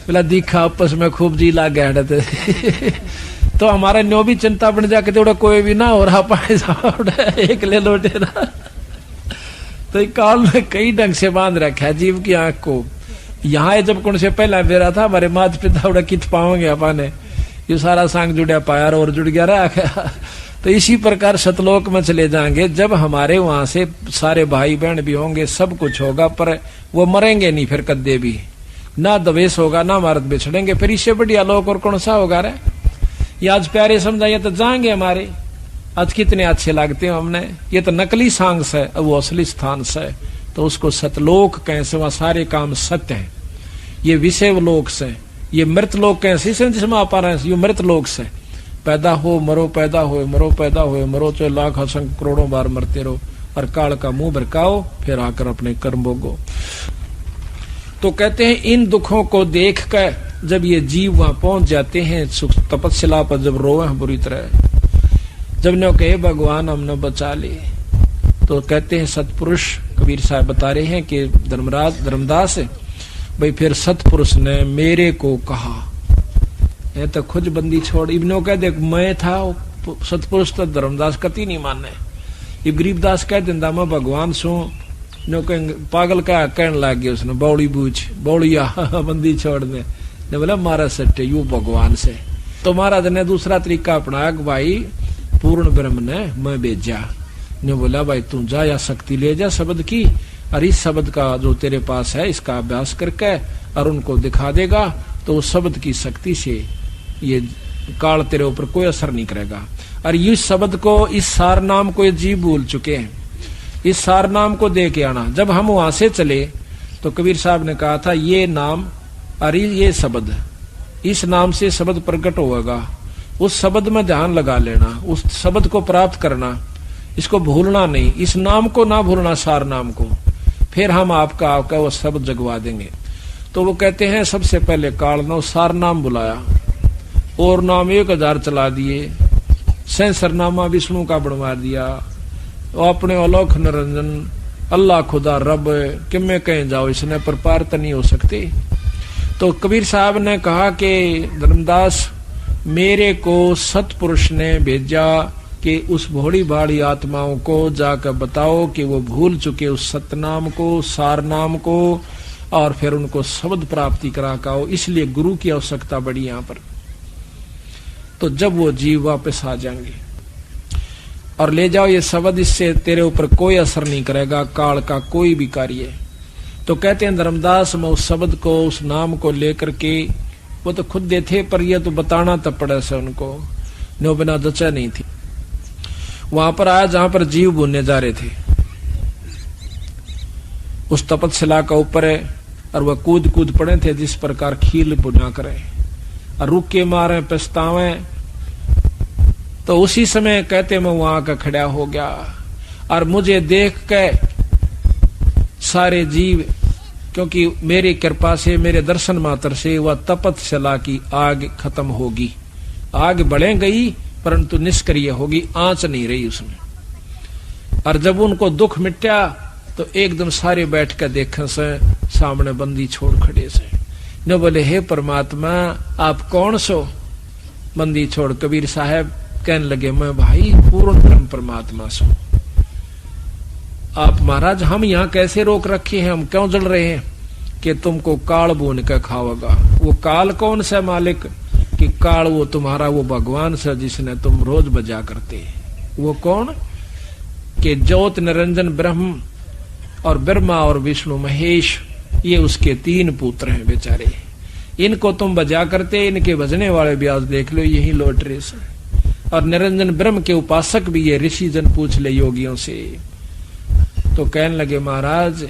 बोला दिखा आपस में खूब जी लाग गया। तो हमारा न्यो भी चिंता बन जाके तो कोई भी ना हो रहा पाए एक ले लौटे ना। तो काल में कई ढंग से बांध रखा है जीव की आंख को। यहाँ जब कौन से पहला बेरा था हमारे माता पिता उड़ा कित पाओगे अपन ये सारा सांग जुड़ा पाया और जुड़ गया रहा। तो इसी प्रकार सतलोक में चले जाएंगे, जब हमारे वहां से सारे भाई बहन भी होंगे, सब कुछ होगा, पर वो मरेंगे नहीं फिर कद्दे भी, ना द्वेष होगा ना मारत बिछड़ेंगे। फिर इससे बढ़िया लोक और कौन सा होगा रे। ये आज प्यारे समझाइए तो जाएंगे हमारे, आज कितने अच्छे लगते हैं हमने। ये तो नकली सांग से, अब वो असली स्थान से, तो उसको सतलोक कैसे, वहां सारे काम सत्य हैं। ये विषय लोक से, ये मृत लोक कैसे जिसमें आप आ रहे हैं, ये मृत लोक से। पैदा हो मरो, पैदा हो मरो, पैदा हो मरो, चाहे लाख असंख्य करोड़ों बार मरते रहो, और काल का मुंह भरकाओ, फिर आकर अपने कर्म भोगो। तो कहते हैं इन दुखों को देख कर जब ये जीव वहां पहुंच जाते हैं, सुख तपस्या पर जब रोए बुरी तरह, जब ने कहे भगवान हमने बचा ले, तो कहते हैं सतपुरुष कबीर साहब बता रहे हैं कि धर्मदास भाई फिर सतपुरुष ने मेरे को कहा, ये तो खुद बंदी छोड़। इब्नो कह दे मैं था सतपुरुष, तो धर्मदास कति नहीं माने। इब गरीबदास कह दिंदा मैं भगवान सू, नो कह पागल का कहने लग गया उसने, बौड़ी बूझ बौड़िया बंदी छोड़ने ने बोला मारा सट्टे यू भगवान से। तो महाराज ने दूसरा तरीका अपनाया, भाई पूर्ण ब्रह्म ने मैं भेजा। ने बोला भाई तू जा या शक्ति ले जा शब्द की, और इस शब्द का जो तेरे पास है इसका अभ्यास करके और उनको दिखा देगा, तो उस शब्द की शक्ति से ये काल तेरे ऊपर कोई असर नहीं करेगा। और इस शब्द को, इस सार नाम को ये जीव भूल चुके हैं, इस सार नाम को दे के आना। जब हम वहां से चले तो कबीर साहब ने कहा था ये नाम और ये शब्द, इस नाम से शब्द प्रकट होगा, उस शब्द में ध्यान लगा लेना, उस शब्द को प्राप्त करना, इसको भूलना नहीं, इस नाम को ना भूलना, सार नाम को, फिर हम आपका वो शब्द जगवा देंगे। तो वो कहते हैं सबसे पहले काल ने सार नाम बुलाया और नाम 1000 चला दिए, सहस्रनामा विष्णु का बनवा दिया, अपने अलौक निरंजन अल्लाह खुदा रब कि मैं कहीं जाओ इसने पर पार तो नहीं हो सकते। तो कबीर साहब ने कहा कि धर्मदास मेरे को सतपुरुष ने भेजा कि उस भोड़ी भाड़ी आत्माओं को जाकर बताओ कि वो भूल चुके उस सतनाम को, सार नाम को, और फिर उनको शब्द प्राप्ति करा काओ। इसलिए गुरु की आवश्यकता बड़ी यहाँ पर। तो जब वो जीव वापस आ जाएंगे और ले जाओ ये शब्द, इससे तेरे ऊपर कोई असर नहीं करेगा काल का कोई भी कार्य। तो कहते हैं धर्मदास मैं उस शब्द को, उस नाम को लेकर के, वो तो खुद दे थे पर ये तो बताना तब पड़े से उनको, नो बिना जचा नहीं थी। वहां पर आया जहां पर जीव भूनने जा रहे थे, उस तपस्या का ऊपर है, और वह कूद कूद पड़े थे जिस प्रकार खील बुना करे और रुक के मारे पछतावे। तो उसी समय कहते मैं वहां का खड़ा हो गया और मुझे देख के सारे जीव, क्योंकि मेरी कृपा से, मेरे दर्शन मात्र से वह तपस्या की आग खत्म होगी। आग बढ़े गई परंतु निष्क्रिय होगी, आंच नहीं रही उसमें। और जब उनको दुख मिटा तो एकदम सारे बैठ कर देखे से सामने बंदी छोड़ खड़े से। न बोले हे परमात्मा आप कौन सो? बंदी छोड़ कबीर साहब कहने लगे मैं भाई पूर्ण ब्रह्म परमात्मा सो। आप महाराज हम यहाँ कैसे रोक रखे हैं, हम क्यों जल रहे हैं? कि तुमको काल भून कर खाओगा। वो काल कौन सा मालिक? कि काल वो तुम्हारा वो भगवान सा जिसने तुम रोज बजा करते। वो कौन? कि ज्योत निरंजन ब्रह्म और ब्रह्मा और विष्णु महेश ये उसके 3 पुत्र हैं बेचारे। इनको तुम बजा करते, इनके बजने वाले भी आज देख लो यही लौट रहे से। और निरंजन ब्रह्म के उपासक भी ये ऋषि जन पूछ ले योगियों से। तो कहने लगे महाराज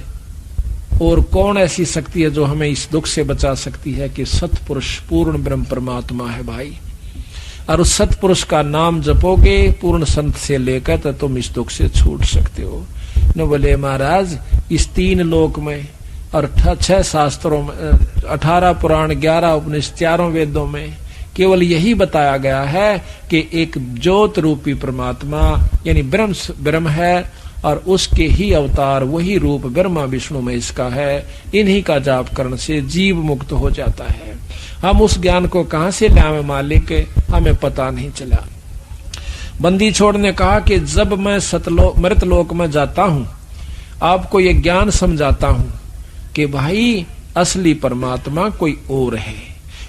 और कौन ऐसी शक्ति है जो हमें इस दुख से बचा सकती है? कि सतपुरुष पूर्ण ब्रह्म परमात्मा है भाई। और उस सतपुरुष का नाम जपोगे पूर्ण संत से लेकर तो तुम इस दुख से छूट सकते हो। न बोले महाराज इस 3 लोक में और 6 शास्त्रों में 18 पुराण 11 उपनिषद 4 वेदों में केवल यही बताया गया है कि एक ज्योत रूपी परमात्मा यानी ब्रह्म है और उसके ही अवतार वही रूप ब्रह्मा विष्णु महेश का है। इन्हीं का जाप करने से जीव मुक्त हो जाता है। हम उस ज्ञान को कहां से लाए मालिक, हमें पता नहीं चला। बंदी छोड़ ने कहा कि जब मैं मृतलोक में जाता हूं आपको ये ज्ञान समझाता हूं कि भाई असली परमात्मा कोई और है।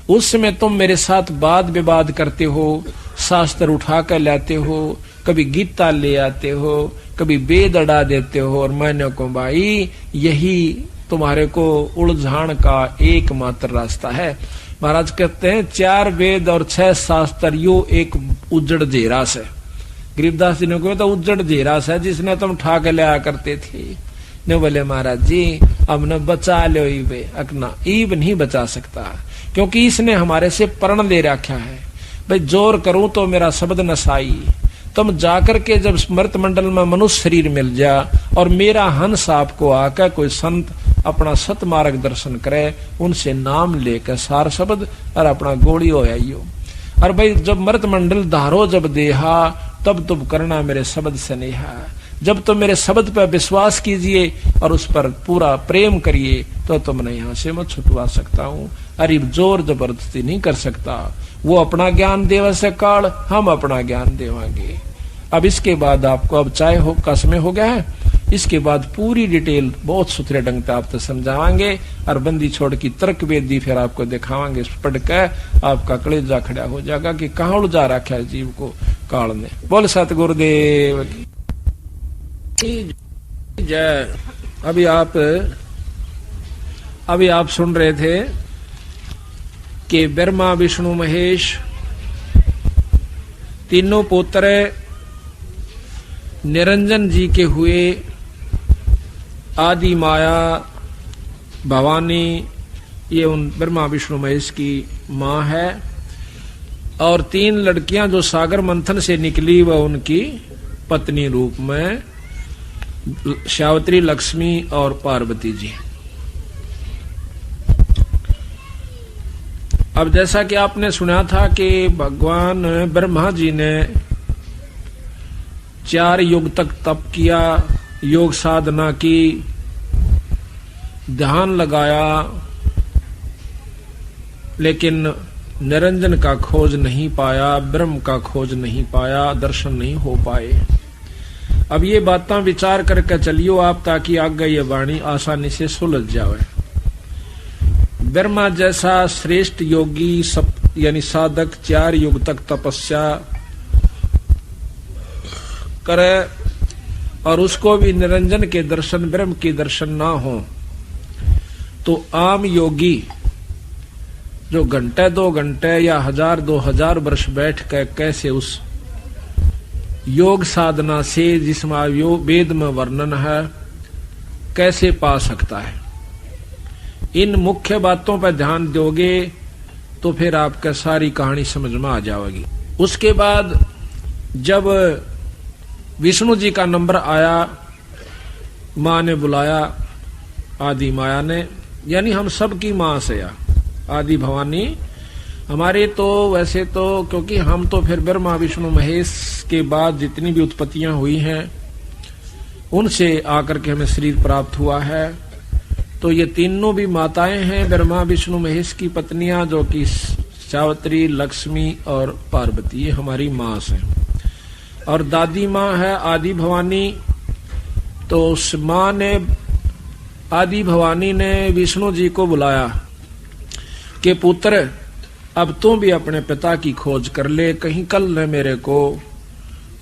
उस समय तुम मेरे साथ वाद विवाद करते हो, शास्त्र उठा कर लाते हो, कभी गीता ले आते हो, कभी वेद अड़ा देते हो और मैंने को भाई यही तुम्हारे को उलझान का एकमात्र रास्ता है। महाराज कहते हैं 4 वेद और 6 शास्त्र यो एक उज्जड़ जेरास है। गरीबदास जी ने कहा तो उज्जड़ जेरास है जिसने तुम ठाक लिया करते थे। ने बोले महाराज जी अब न बचा लो ईबे अकना ईब नहीं बचा सकता क्योंकि इसने हमारे से प्रण ले रखा है। भाई जोर करूं तो मेरा शब्द नसाई। तुम जाकर के जब स्मृत मंडल में मनुष्य शरीर मिल जा और मेरा हंस आपको आकर कोई संत अपना सत मार्ग दर्शन करे उनसे नाम लेकर सार शब्द और अपना गोली हो आइयो। और भाई जब मृत मंडल धारो जब देहा तब तुम करना मेरे शब्द से नेहा। जब तुम मेरे शब्द पर विश्वास कीजिए और उस पर पूरा प्रेम करिए तो तुमने यहाँ से मैं छुटवा सकता हूँ। अरे जोर जबरदस्ती नहीं कर सकता। वो अपना ज्ञान देवा से काल, हम अपना ज्ञान देवांगे। अब इसके बाद आपको अब चाय हो का समय हो गया है। इसके बाद पूरी डिटेल बहुत सुथरे ढंग से आपको समझावांगे और बंदी छोड़ की तर्क वेदी फिर आपको दिखावांगे। पढ़ के आपका कलेजा खड़ा हो जाएगा कि कहाँ उलझा रखा है जीव को काल ने। बोल सतगुरुदेव की जय। अभी आप सुन रहे थे कि ब्रह्मा विष्णु महेश तीनों पुत्र निरंजन जी के हुए। आदि माया भवानी ये उन ब्रह्मा विष्णु महेश की मां है और 3 लड़कियां जो सागर मंथन से निकली वह उनकी पत्नी रूप में सावित्री, लक्ष्मी और पार्वती जी। अब जैसा कि आपने सुना था कि भगवान ब्रह्मा जी ने 4 युग तक तप किया, योग साधना की, ध्यान लगाया, लेकिन निरंजन का खोज नहीं पाया, ब्रह्म का खोज नहीं पाया, दर्शन नहीं हो पाए। अब ये बातें विचार करके चलियो आप ताकि आगे ये वाणी आसानी से सुलझ जाए। ब्रह्मा जैसा श्रेष्ठ योगी यानी साधक 4 युग तक तपस्या करे और उसको भी निरंजन के दर्शन, ब्रह्म के दर्शन ना हो तो आम योगी जो घंटे 2 घंटे या 1000-2000 वर्ष बैठ कर कैसे उस योग साधना से जिसमें वेद में वर्णन है कैसे पा सकता है। इन मुख्य बातों पर ध्यान दोगे तो फिर आपका सारी कहानी समझ में आ जाएगी। उसके बाद जब विष्णु जी का नंबर आया, मां ने बुलाया, आदि माया ने, यानी हम सब की मां से आदि भवानी हमारे तो वैसे तो क्योंकि हम तो फिर ब्रह्मा विष्णु महेश के बाद जितनी भी उत्पत्तियां हुई हैं उनसे आकर के हमें शरीर प्राप्त हुआ है। तो ये तीनों भी माताएं हैं ब्रह्मा विष्णु महेश की पत्नियां, जो कि सावित्री, लक्ष्मी और पार्वती, ये हमारी माँ हैं। और दादी माँ है आदि भवानी। तो उस माँ ने, आदि भवानी ने विष्णु जी को बुलाया कि पुत्र अब तू भी अपने पिता की खोज कर ले, कहीं कल न मेरे को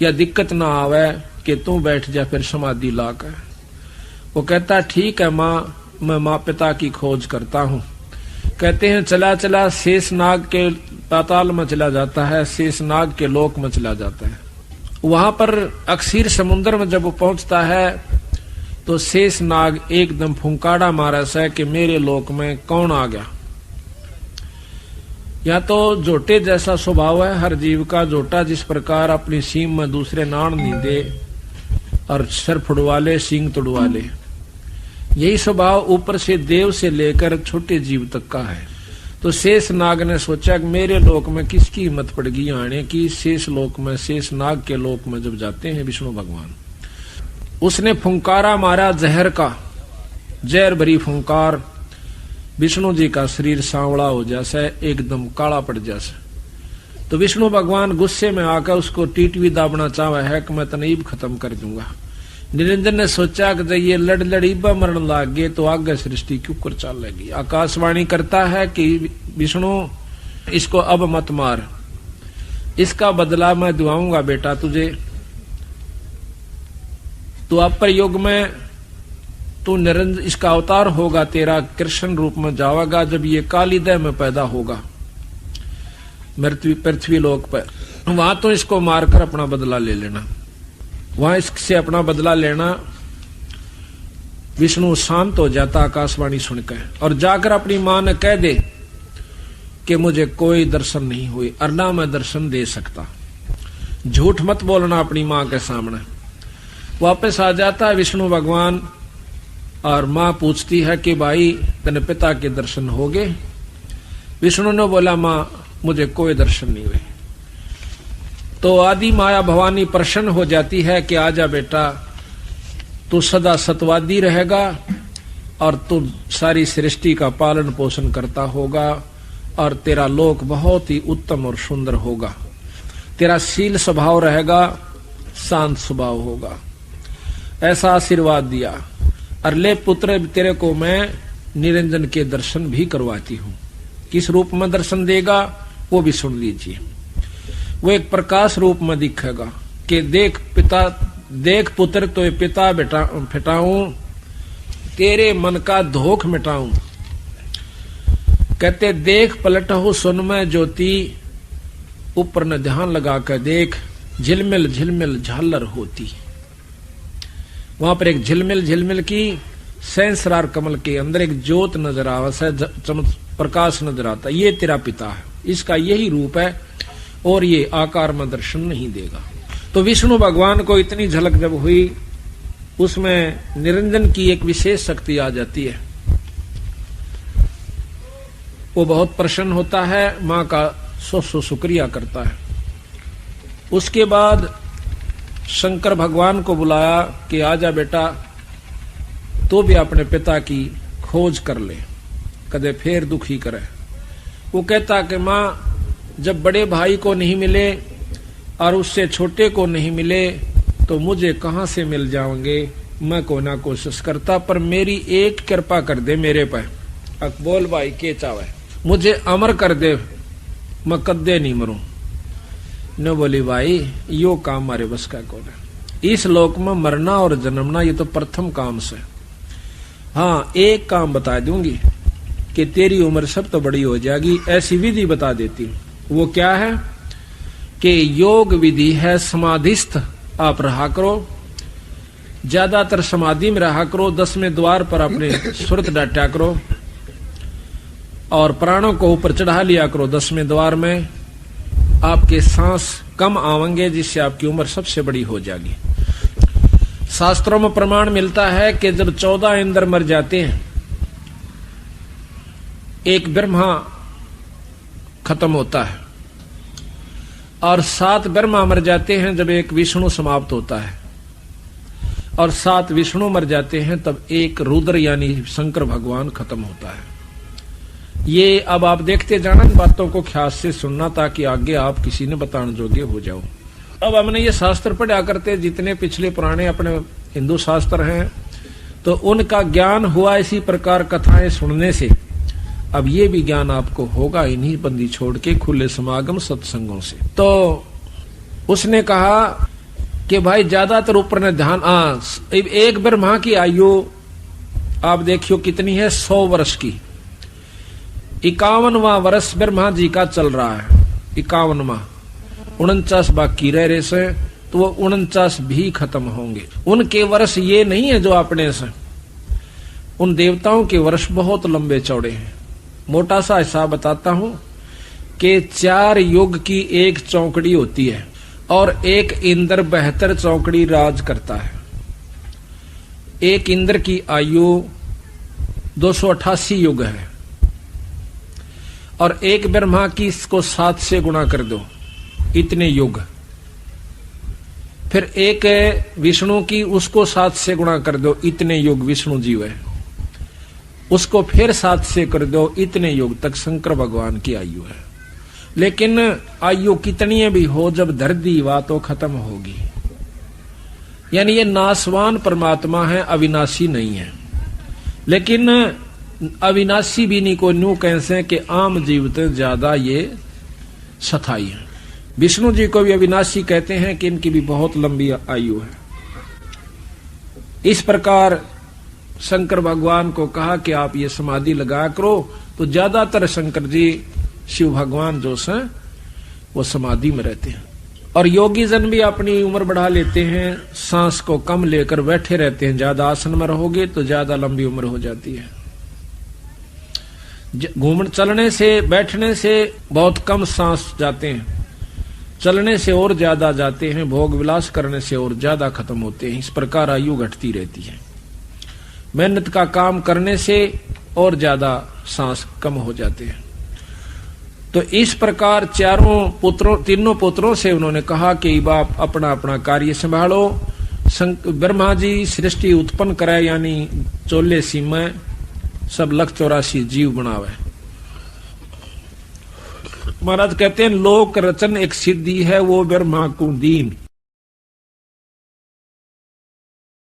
या दिक्कत ना आवे कि तू बैठ जा फिर समाधि लाकर। वो कहता ठीक है माँ, मैं माँ पिता की खोज करता हूँ। कहते हैं चला चला शेषनाग के पाताल में चला जाता है, शेषनाग के लोक में चला जाता है। वहां पर अक्षीर समुद्र में जब वो पहुंचता है तो शेषनाग एकदम फुंकाड़ा मारा है कि मेरे लोक में कौन आ गया। या तो जोटे जैसा स्वभाव है हर जीव का। जोटा जिस प्रकार अपनी सींग में दूसरे नाण नहीं दे और सर फुड़वा ले, सींग तुड़वा ले, यही स्वभाव ऊपर से देव से लेकर छोटे जीव तक का है। तो शेष नाग ने सोचा कि मेरे लोक में किसकी हिम्मत पड़ेगी आने की। शेष लोक में, शेष नाग के लोक में जब जाते हैं विष्णु भगवान, उसने फुंकारा मारा जहर का, जहर भरी फुंकार। विष्णु जी का शरीर सांवला हो जैसा, एकदम काला पड़ जैसा। तो विष्णु भगवान गुस्से में आकर उसको टीटवी दाबना चाहा है कि मैं तनईब खत्म कर दूंगा। निरंजन ने सोचा कि जब ये लड़ लड़ीबा मरण लाग गए तो आगे सृष्टि क्यों कर चलेगी। आकाशवाणी करता है कि विष्णु इसको अब मत मार, इसका बदला मैं दुआऊंगा बेटा तुझे। तो अपर युग में तू निरंजन, इसका अवतार होगा तेरा, कृष्ण रूप में जाएगा जब ये कालीदय में पैदा होगा पृथ्वी लोक पर। वहां तो इसको मारकर अपना बदला ले लेना, वहां इससे अपना बदला लेना। विष्णु शांत हो जाता आकाशवाणी सुनकर और जाकर अपनी मां ने कह दे कि मुझे कोई दर्शन नहीं हुए और ना मैं दर्शन दे सकता। झूठ मत बोलना अपनी मां के सामने। वापस आ जाता है विष्णु भगवान और मां पूछती है कि भाई तेरे पिता के दर्शन हो गए। विष्णु ने बोला मां मुझे कोई दर्शन नहीं हुए। तो आदि माया भवानी प्रसन्न हो जाती है कि आजा बेटा, तू सदा सतवादी रहेगा और तू सारी सृष्टि का पालन पोषण करता होगा और तेरा लोक बहुत ही उत्तम और सुंदर होगा। तेरा शील स्वभाव रहेगा, शांत स्वभाव होगा। ऐसा आशीर्वाद दिया। और ले पुत्र तेरे को मैं निरंजन के दर्शन भी करवाती हूं। किस रूप में दर्शन देगा वो भी सुन लीजिए। वो एक प्रकाश रूप में दिखेगा कि देख पिता, देख पुत्र तो ये पिता बेटा फिटाऊं, तेरे मन का धोख मिटाऊं। कहते देख पलट हो सुन में ज्योति, ऊपर न ध्यान लगा कर देख, झिलमिल झिलमिल झालर होती। वहां पर एक झिलमिल झिलमिल की सहस्रार कमल के अंदर एक ज्योत नजर आवा, प्रकाश नजर आता। ये तेरा पिता है, इसका यही रूप है और ये आकार में दर्शन नहीं देगा। तो विष्णु भगवान को इतनी झलक जब हुई, उसमें निरंजन की एक विशेष शक्ति आ जाती है। वो बहुत प्रसन्न होता है, मां का सौ शुक्रिया करता है। उसके बाद शंकर भगवान को बुलाया कि आजा बेटा, तो भी अपने पिता की खोज कर ले, कदे फिर दुखी करे। वो कहता कि मां जब बड़े भाई को नहीं मिले और उससे छोटे को नहीं मिले तो मुझे कहां से मिल जाओगे। मैं को ना कोशिश करता, पर मेरी एक कृपा कर दे मेरे पर। बोल भाई के चावे, मुझे अमर कर दे, मैं कदे नहीं मरूं। न बोली भाई यो काम मारे बस का कौन है। इस लोक में मरना और जन्मना ये तो प्रथम काम से। हाँ एक काम बता दूंगी कि तेरी उम्र सब तो बड़ी हो जाएगी, ऐसी विधि बता देती हूँ। वो क्या है कि योग विधि है, समाधिस्थ आप रहा करो, ज्यादातर समाधि में रहा करो, 10वें द्वार पर अपने सुरत डाटा करो और प्राणों को ऊपर चढ़ा लिया करो 10वें द्वार में। आपके सांस कम आवेंगे जिससे आपकी उम्र सबसे बड़ी हो जाएगी। शास्त्रों में प्रमाण मिलता है कि जब 14 इंद्र मर जाते हैं, एक ब्रह्मा खत्म होता है और 7 ब्रह्मा मर जाते हैं जब एक विष्णु समाप्त होता है। और 7 विष्णु मर जाते हैं, तब एक रुद्र यानी शंकर भगवान खत्म होता है। ये अब आप देखते जाना, बातों को ख्याल से सुनना, ताकि आगे आप किसी ने बताने जोगे हो जाओ। अब हमने ये शास्त्र पढ़ा करते, जितने पिछले पुराने अपने हिंदू शास्त्र हैं, तो उनका ज्ञान हुआ इसी प्रकार कथाएं सुनने से। अब ये भी ज्ञान आपको होगा इन्हीं बंदी छोड़ के खुले समागम सत्संगों से। तो उसने कहा कि भाई ज्यादातर ऊपर ने ध्यान, एक ब्रह्मा की आयु आप देखियो कितनी है, 100 वर्ष की। 51वां वर्ष ब्रह्मा जी का चल रहा है, 51वां, 49 बाकी रह रहे से, तो वो 49 भी खत्म होंगे। उनके वर्ष ये नहीं है जो अपने से, उन देवताओं के वर्ष बहुत लंबे चौड़े हैं। मोटा सा हिसाब बताता हूं कि 4 युग की एक चौकड़ी होती है और एक इंद्र 72 चौकड़ी राज करता है। एक इंद्र की आयु 288 युग है और एक ब्रह्मा की इसको 7 से गुणा कर दो, इतने युग। फिर एक विष्णु की, उसको 7 से गुणा कर दो, इतने युग विष्णु जीव है। उसको फिर 7 से कर दो, इतने युग तक शंकर भगवान की आयु है। लेकिन आयु कितनी भी हो, जब धरती वा तो खत्म होगी। यानी ये नासवान परमात्मा है, अविनाशी नहीं है। लेकिन अविनाशी भी नहीं को न्यू कैसे कि आम जीवित ज्यादा ये सथाई है। विष्णु जी को भी अविनाशी कहते हैं कि इनकी भी बहुत लंबी आयु है। इस प्रकार शंकर भगवान को कहा कि आप ये समाधि लगा करो, तो ज्यादातर शंकर जी शिव भगवान जो हैं वो समाधि में रहते हैं। और योगी जन भी अपनी उम्र बढ़ा लेते हैं, सांस को कम लेकर बैठे रहते हैं। ज्यादा आसन में रहोगे तो ज्यादा लंबी उम्र हो जाती है। घूमने चलने से, बैठने से बहुत कम सांस जाते हैं, चलने से और ज्यादा जाते हैं, भोग विलास करने से और ज्यादा खत्म होते हैं। इस प्रकार आयु घटती रहती है। मेहनत का काम करने से और ज्यादा सांस कम हो जाते हैं। तो इस प्रकार तीनों पुत्रों से उन्होंने कहा कि बाप अपना अपना कार्य संभालो। ब्रह्मा जी सृष्टि उत्पन्न कराए, यानी 14 सीमा सब 184 जीव बनावे। महाराज कहते हैं लोक रचन एक सिद्धि है, वो ब्रह्मा को दीन।